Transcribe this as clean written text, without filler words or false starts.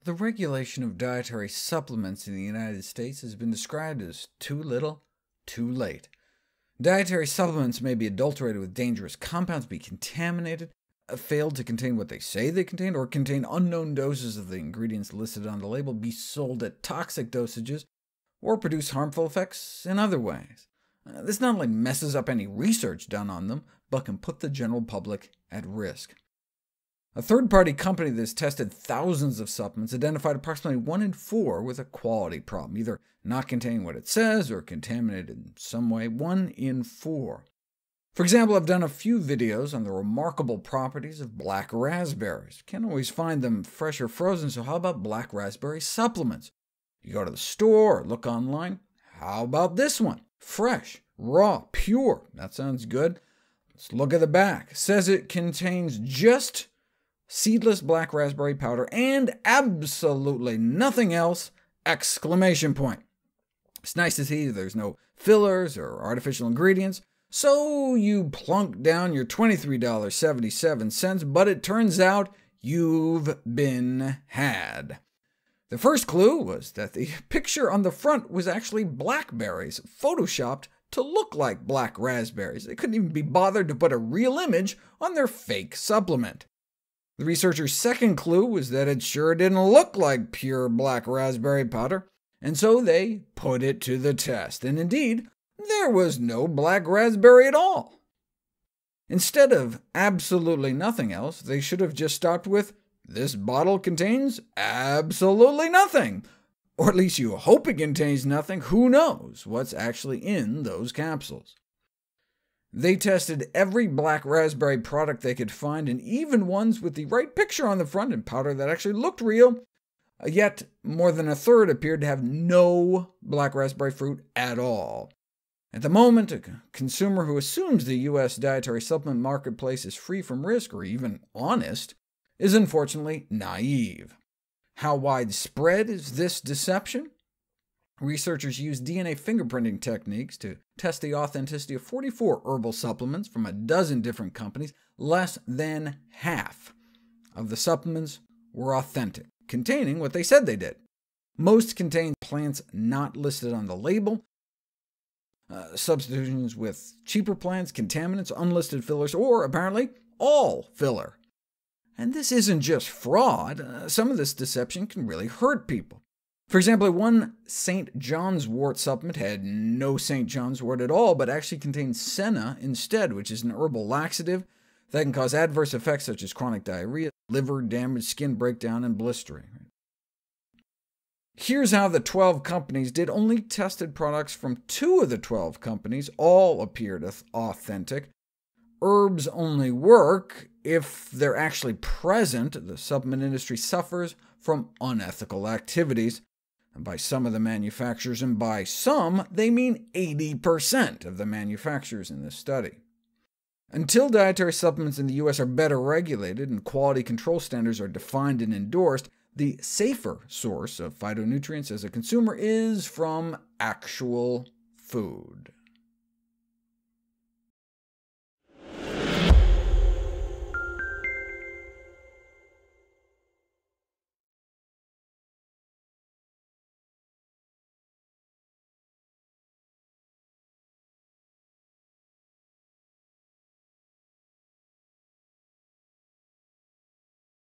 The regulation of dietary supplements in the United States has been described as too little, too late. Dietary supplements may be adulterated with dangerous compounds, be contaminated, fail to contain what they say they contain, or contain unknown doses of the ingredients listed on the label, be sold at toxic dosages, or produce harmful effects in other ways. This not only messes up any research done on them, but can put the general public at risk. A third-party company that has tested thousands of supplements identified approximately 1 in 4 with a quality problem, either not containing what it says or contaminated in some way. 1 in 4. For example, I've done a few videos on the remarkable properties of black raspberries. Can't always find them fresh or frozen, so how about black raspberry supplements? You go to the store or look online. How about this one? Fresh, raw, pure. That sounds good. Let's look at the back. It says it contains just seedless black raspberry powder and absolutely nothing else! Exclamation point. It's nice to see there's no fillers or artificial ingredients, so you plunk down your $23.77, but it turns out you've been had. The first clue was that the picture on the front was actually blackberries, photoshopped to look like black raspberries. They couldn't even be bothered to put a real image on their fake supplement. The researchers' second clue was that it sure didn't look like pure black raspberry powder, and so they put it to the test, and indeed, there was no black raspberry at all. Instead of absolutely nothing else, they should have just stopped with, "This bottle contains absolutely nothing." Or at least you hope it contains nothing. Who knows what's actually in those capsules? They tested every black raspberry product they could find, and even ones with the right picture on the front and powder that actually looked real, yet more than a third appeared to have no black raspberry fruit at all. At the moment, a consumer who assumes the U.S. dietary supplement marketplace is free from risk, or even honest, is unfortunately naive. How widespread is this deception? Researchers used DNA fingerprinting techniques to test the authenticity of 44 herbal supplements from a dozen different companies. Less than half of the supplements were authentic, containing what they said they did. Most contained plants not listed on the label, substitutions with cheaper plants, contaminants, unlisted fillers, or apparently all filler. And this isn't just fraud. Some of this deception can really hurt people. For example, one St. John's wort supplement had no St. John's wort at all, but actually contained senna instead, which is an herbal laxative that can cause adverse effects such as chronic diarrhea, liver damage, skin breakdown, and blistering. Here's how the 12 companies did. Only tested products from 2 of the 12 companies. All appeared authentic. Herbs only work if they're actually present. The supplement industry suffers from unethical activities, and by some of the manufacturers, and by some, they mean 80% of the manufacturers in this study. Until dietary supplements in the U.S. are better regulated and quality control standards are defined and endorsed, the safer source of phytonutrients as a consumer is from actual food.